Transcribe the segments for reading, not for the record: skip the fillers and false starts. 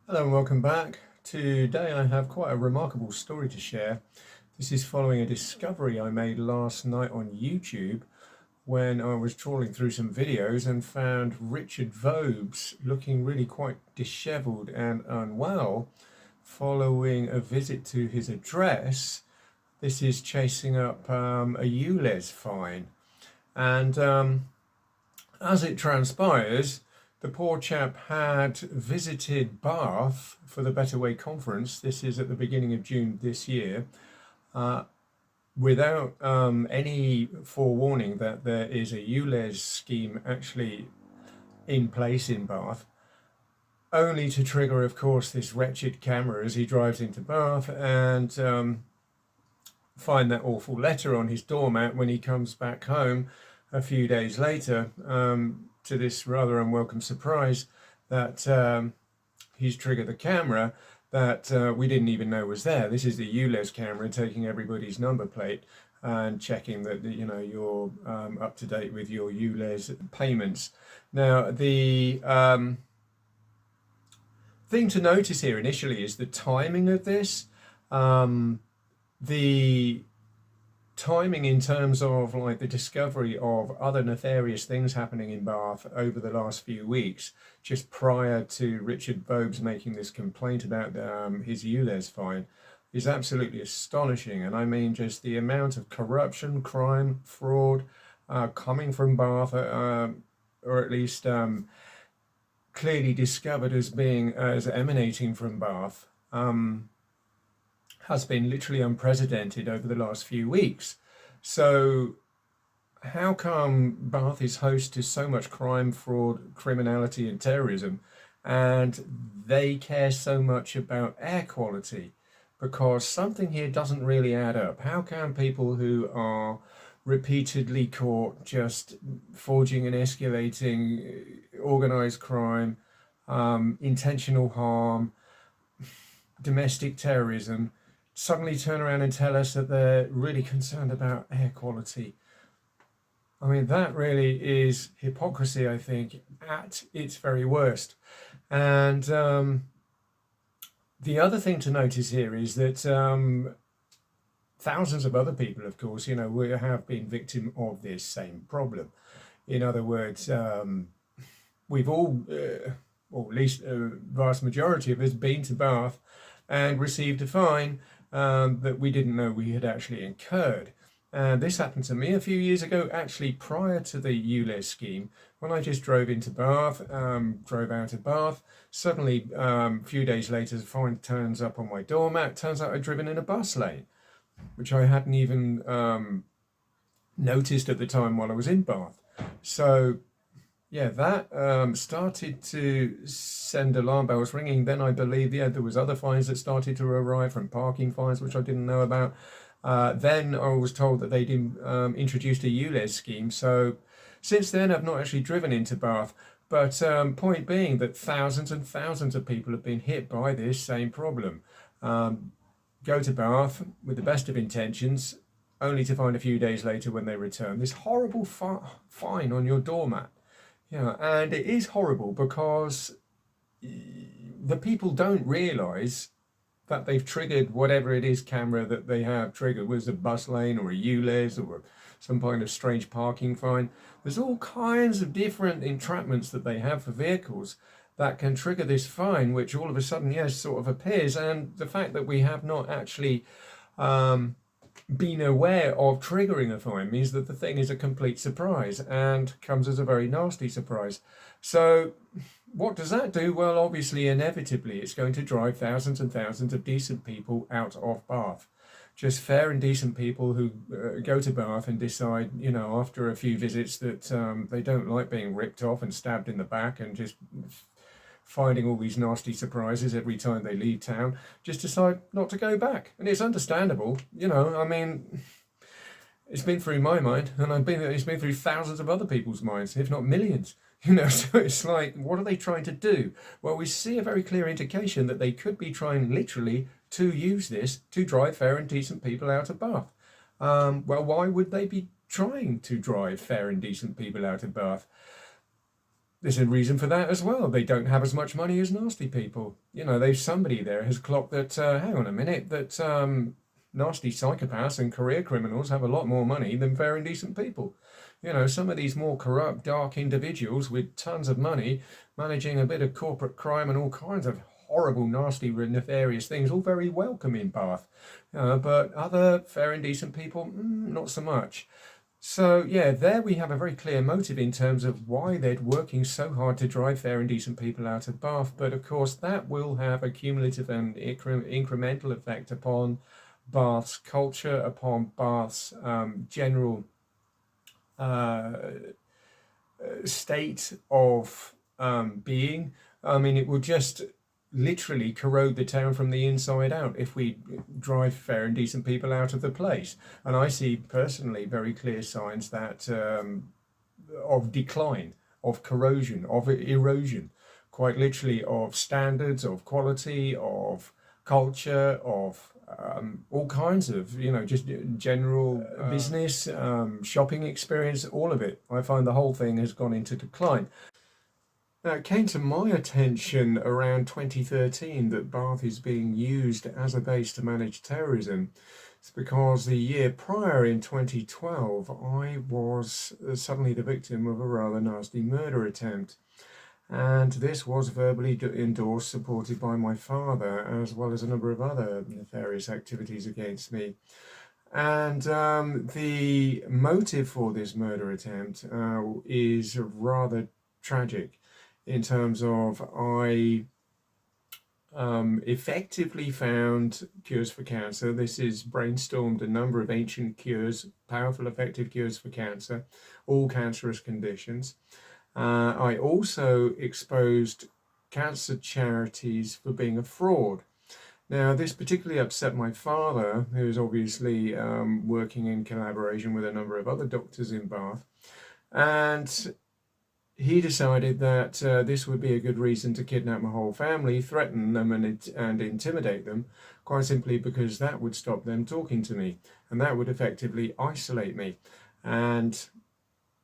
Hello and welcome back. Today I have quite a remarkable story to share. This is following a discovery I made last night on YouTube when I was trawling through some videos and found Richard Vobes looking really quite dishevelled and unwell following a visit to his address. This is chasing up a Ulez fine. And as it transpires, the poor chap had visited Bath for the Better Way conference. This is at the beginning of June this year, uh, without any forewarning that there is a ULEZ scheme actually in place in Bath, only to trigger, of course, this wretched camera as he drives into Bath and find that awful letter on his doormat when he comes back home a few days later, to this rather unwelcome surprise that he's triggered the camera that we didn't even know was there. This is the ULEZ camera taking everybody's number plate and checking that you're up to date with your ULEZ payments. Now the thing to notice here initially is the timing of this. The timing in terms of like the discovery of other nefarious things happening in Bath over the last few weeks, just prior to Richard Vobes making this complaint about his ULEZ fine, is absolutely astonishing. And I mean, just the amount of corruption, crime, fraud coming from Bath, or at least clearly discovered as emanating from Bath. Has been literally unprecedented over the last few weeks. So how come Bath is host to so much crime, fraud, criminality and terrorism, and they care so much about air quality? Because something here doesn't really add up. How can people who are repeatedly caught just forging and escalating organized crime, intentional harm, domestic terrorism, suddenly turn around and tell us that they're really concerned about air quality? I mean, that really is hypocrisy, I think, at its very worst. And the other thing to notice here is that thousands of other people, of course, have been victim of this same problem. In other words, we've all, or at least a vast majority of us, been to Bath and received a fine that we didn't know we had actually incurred. And this happened to me a few years ago, actually prior to the ULEZ scheme, when I just drove into Bath, drove out of Bath. Suddenly, a few days later, the fine turns up on my doormat. Turns out I'd driven in a bus lane, which I hadn't even noticed at the time while I was in Bath. So yeah, that started to send alarm bells ringing. Then I believe, there was other fines that started to arrive from parking fines, which I didn't know about. Then I was told that they'd introduced a ULEZ scheme. So since then, I've not actually driven into Bath. But point being that thousands and thousands of people have been hit by this same problem. Go to Bath with the best of intentions, only to find a few days later when they return this horrible fine on your doormat. Yeah, and it is horrible because the people don't realise that they've triggered whatever it is camera that they have triggered, was a bus lane or a ULEZ or some kind of strange parking fine. There's all kinds of different entrapments that they have for vehicles that can trigger this fine, which all of a sudden, yes, sort of appears. And the fact that we have not actually been aware of triggering a fine means that the thing is a complete surprise and comes as a very nasty surprise. So what does that do? Well, obviously, inevitably, it's going to drive thousands and thousands of decent people out of Bath. Just fair and decent people who go to Bath and decide, after a few visits that they don't like being ripped off and stabbed in the back and just finding all these nasty surprises every time they leave town, just decide not to go back. And it's understandable, I mean, it's been through my mind, and it's been through thousands of other people's minds, if not millions. So it's like, what are they trying to do? Well, we see a very clear indication that they could be trying literally to use this to drive fair and decent people out of Bath. Well, why would they be trying to drive fair and decent people out of Bath? there's a reason for that as well. They don't have as much money as nasty people. There's somebody there has clocked that, hang on a minute, that nasty psychopaths and career criminals have a lot more money than fair and decent people. Some of these more corrupt, dark individuals with tons of money managing a bit of corporate crime and all kinds of horrible, nasty, nefarious things, all very welcome in Bath. But other fair and decent people, not so much. So, yeah, there we have a very clear motive in terms of why they're working so hard to drive fair and decent people out of Bath. But, of course, that will have a cumulative and incremental effect upon Bath's culture, upon Bath's general state of being. I mean, it will just literally corrode the town from the inside out if we drive fair and decent people out of the place. And I see personally very clear signs that of decline, of corrosion, of erosion, quite literally of standards, of quality, of culture, of all kinds of, just general business, shopping experience, all of it. I find the whole thing has gone into decline. Now, it came to my attention around 2013 that Bath is being used as a base to manage terrorism. It's because the year prior, in 2012, I was suddenly the victim of a rather nasty murder attempt. And this was verbally endorsed, supported by my father, as well as a number of other nefarious activities against me. And the motive for this murder attempt is rather tragic, in terms of I effectively found cures for cancer. This is brainstormed a number of ancient cures, powerful, effective cures for cancer, all cancerous conditions. I also exposed cancer charities for being a fraud. Now, this particularly upset my father, who is obviously working in collaboration with a number of other doctors in Bath. And he decided that this would be a good reason to kidnap my whole family, threaten them and intimidate them, quite simply because that would stop them talking to me, and that would effectively isolate me and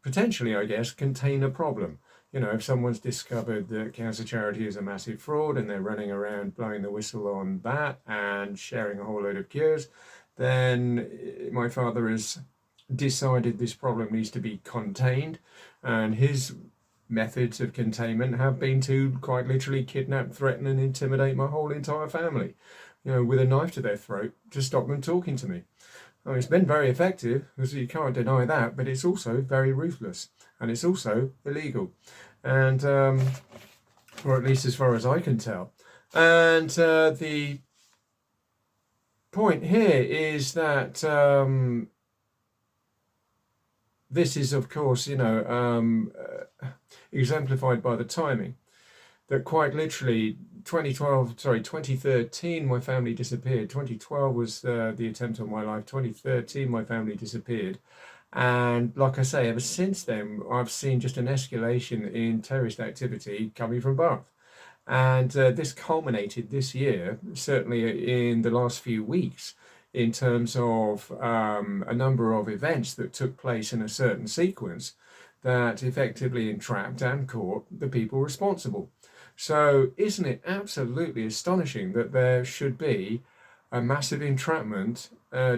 potentially, I guess, contain a problem. If someone's discovered that cancer charity is a massive fraud and they're running around blowing the whistle on that and sharing a whole load of cures, then my father has decided this problem needs to be contained, and his methods of containment have been to quite literally kidnap, threaten and intimidate my whole entire family, with a knife to their throat to stop them talking to me. It's been very effective, because you can't deny that, but it's also very ruthless, and it's also illegal, and or at least as far as I can tell. And the point here is that this is, of course, exemplified by the timing. That quite literally 2013, my family disappeared. 2012 was the attempt on my life. 2013, my family disappeared. And like I say, ever since then, I've seen just an escalation in terrorist activity coming from Bath. And this culminated this year, certainly in the last few weeks, in terms of a number of events that took place in a certain sequence that effectively entrapped and caught the people responsible. So isn't it absolutely astonishing that there should be a massive entrapment,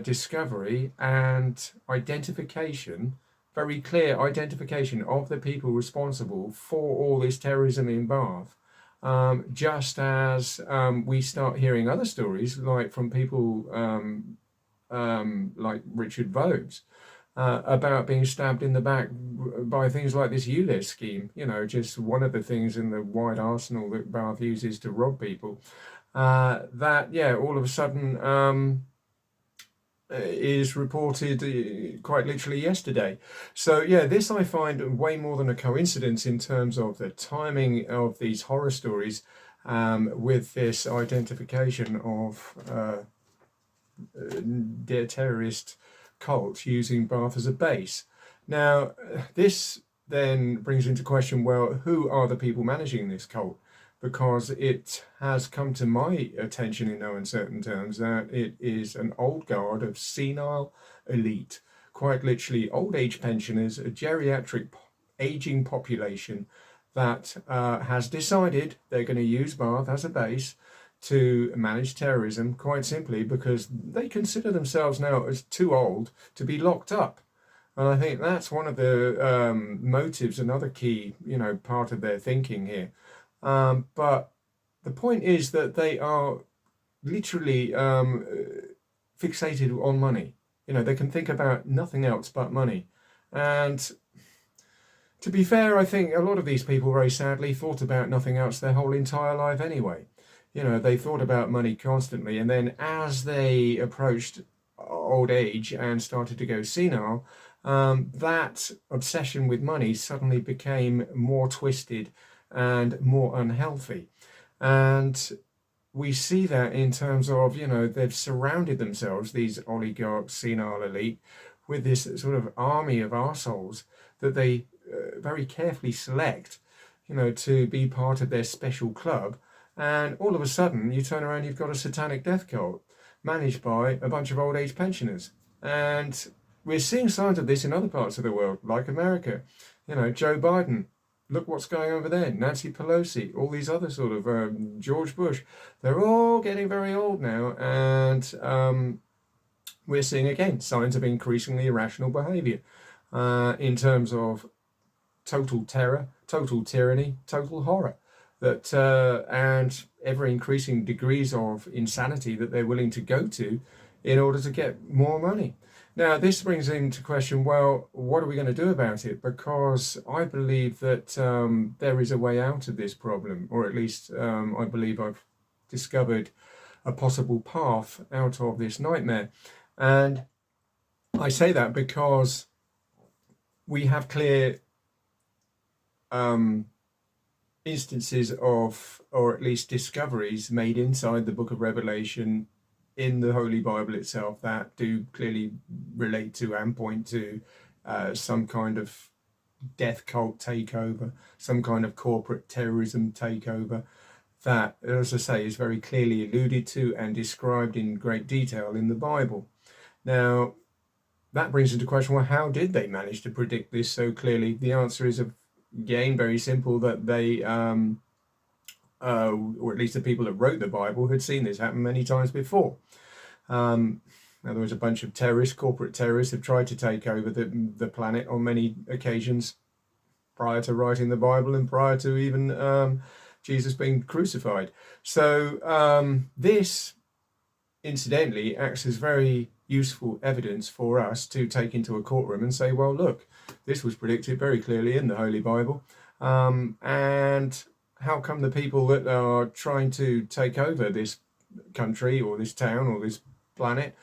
discovery and identification, very clear identification of the people responsible for all this terrorism in Bath, just as we start hearing other stories, like from people like Richard Vobes, about being stabbed in the back by things like this Ulez scheme, just one of the things in the wide arsenal that Bath uses to rob people, that, all of a sudden is reported quite literally yesterday. So, this I find way more than a coincidence in terms of the timing of these horror stories with this identification of their terrorist cult using Bath as a base. Now, this then brings into question, well, who are the people managing this cult? Because it has come to my attention in no uncertain terms that it is an old guard of senile elite, quite literally old age pensioners, a geriatric aging population that has decided they're going to use Bath as a base to manage terrorism, quite simply because they consider themselves now as too old to be locked up. And I think that's one of the motives, another key, part of their thinking here. But the point is that they are literally fixated on money. They can think about nothing else but money. And to be fair, I think a lot of these people, very sadly, thought about nothing else their whole entire life anyway. They thought about money constantly. And then as they approached old age and started to go senile, that obsession with money suddenly became more twisted and more unhealthy. And we see that in terms of, they've surrounded themselves, these oligarchs, senile elite, with this sort of army of arseholes that they very carefully select, to be part of their special club. And all of a sudden, you turn around, you've got a satanic death cult managed by a bunch of old age pensioners. And we're seeing signs of this in other parts of the world, like America. Joe Biden, look what's going over there. Nancy Pelosi, all these other sort of George Bush. They're all getting very old now. And we're seeing, again, signs of increasingly irrational behavior in terms of total terror, total tyranny, total horror. And ever increasing degrees of insanity that they're willing to go to in order to get more money. Now, this brings into question, well, what are we going to do about it? Because I believe that there is a way out of this problem, or at least I believe I've discovered a possible path out of this nightmare. And I say that because we have clear instances of, or at least discoveries made inside the book of Revelation in the Holy Bible itself that do clearly relate to and point to some kind of death cult takeover, some kind of corporate terrorism takeover that, as I say, is very clearly alluded to and described in great detail in the Bible. Now, that brings into question, well, how did they manage to predict this so clearly? The answer is, again, very simple, that they, or at least the people that wrote the Bible, had seen this happen many times before. Now, there was a bunch of terrorists, corporate terrorists, have tried to take over the planet on many occasions prior to writing the Bible and prior to even Jesus being crucified. So this, incidentally, acts as very useful evidence for us to take into a courtroom and say, well, look, this was predicted very clearly in the Holy Bible. And how come the people that are trying to take over this country or this town or this planet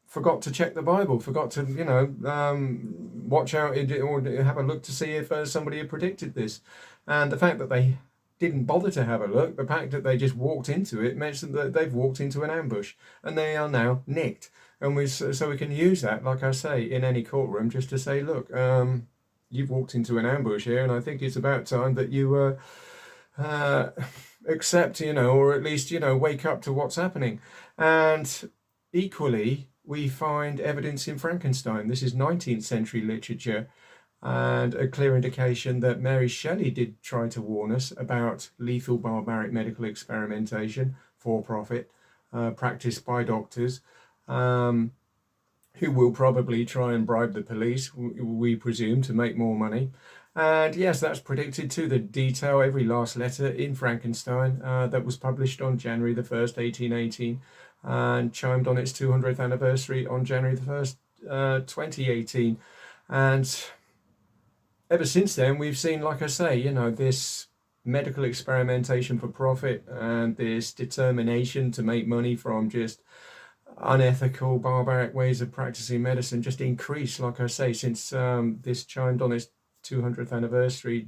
forgot to check the Bible, forgot to, watch out or have a look to see if somebody had predicted this? And the fact that they didn't bother to have a look, the fact that they just walked into it, means that they've walked into an ambush and they are now nicked. And so we can use that, like I say, in any courtroom, just to say, look, you've walked into an ambush here, and I think it's about time that you accept, or at least, wake up to what's happening. And equally, we find evidence in Frankenstein. This is 19th century literature, and a clear indication that Mary Shelley did try to warn us about lethal barbaric medical experimentation for profit, practiced by doctors, who will probably try and bribe the police, we presume, to make more money. And yes, that's predicted to the detail, every last letter in Frankenstein that was published on January the 1st, 1818, and chimed on its 200th anniversary on January the 1st, 2018. And ever since then, we've seen, like I say, this medical experimentation for profit and this determination to make money from just unethical, barbaric ways of practicing medicine just increased, like I say, since this chimed on its 200th anniversary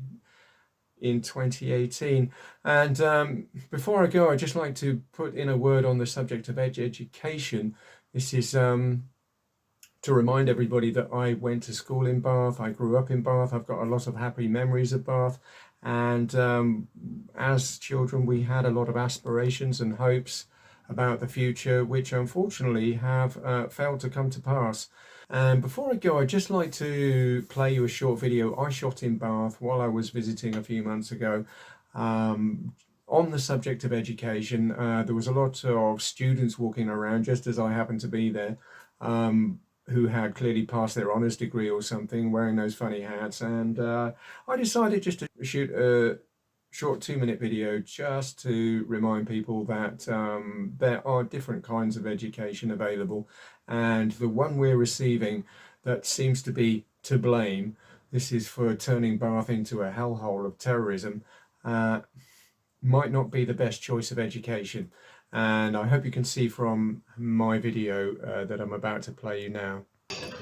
in 2018. And before I go, I'd just like to put in a word on the subject of education. This is to remind everybody that I went to school in Bath, I grew up in Bath, I've got a lot of happy memories of Bath, and as children we had a lot of aspirations and hopes about the future, which unfortunately have failed to come to pass. And before I go, I'd just like to play you a short video I shot in Bath while I was visiting a few months ago. On the subject of education, there was a lot of students walking around, just as I happened to be there, who had clearly passed their honours degree or something, wearing those funny hats. And I decided just to shoot a short 2-minute video just to remind people that there are different kinds of education available, and the one we're receiving that seems to be to blame, this is for turning Bath into a hellhole of terrorism, might not be the best choice of education. And I hope you can see from my video that I'm about to play you now.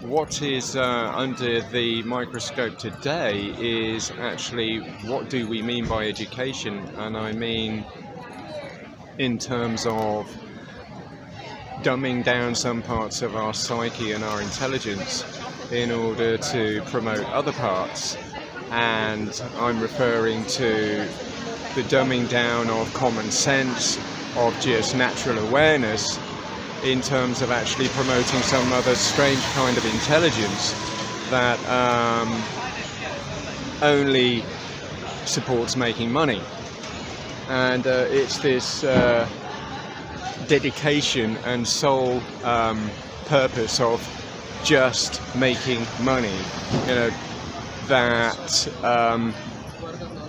What is under the microscope today is actually, what do we mean by education? And I mean in terms of dumbing down some parts of our psyche and our intelligence in order to promote other parts. And I'm referring to the dumbing down of common sense, of just natural awareness, in terms of actually promoting some other strange kind of intelligence that only supports making money. And it's this dedication and sole purpose of just making money, that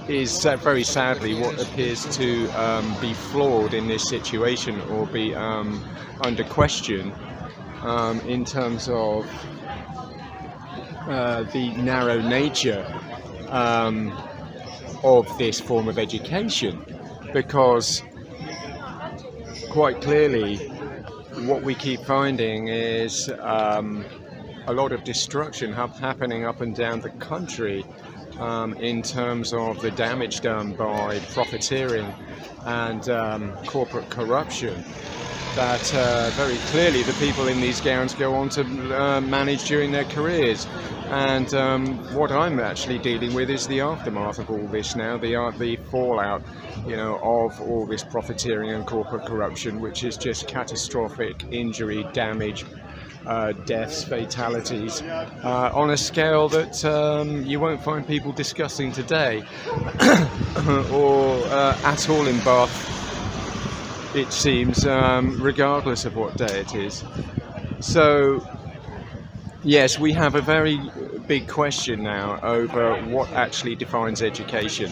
is very sadly what appears to be flawed in this situation, or be under question in terms of the narrow nature of this form of education. Because quite clearly what we keep finding is a lot of destruction happening up and down the country, in terms of the damage done by profiteering and corporate corruption, that very clearly the people in these gowns go on to manage during their careers. And what I'm actually dealing with is the aftermath of all this now, the fallout, of all this profiteering and corporate corruption, which is just catastrophic injury, damage, deaths, fatalities, on a scale that you won't find people discussing today, or at all in Bath, it seems, regardless of what day it is. So yes, we have a very big question now over what actually defines education.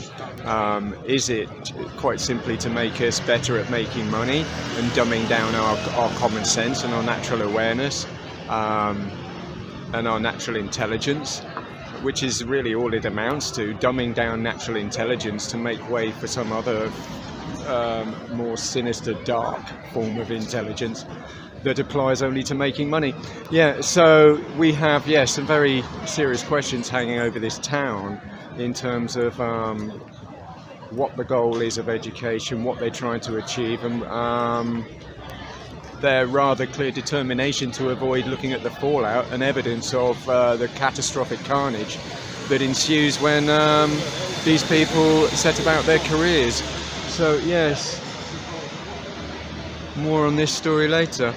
Is it quite simply to make us better at making money and dumbing down our common sense and our natural awareness, and our natural intelligence, which is really all it amounts to, dumbing down natural intelligence to make way for some other more sinister, dark form of intelligence that applies only to making money. Yeah, so we have, yes, some very serious questions hanging over this town in terms of what the goal is of education, what they're trying to achieve, and their rather clear determination to avoid looking at the fallout and evidence of the catastrophic carnage that ensues when these people set about their careers. So yes, more on this story later.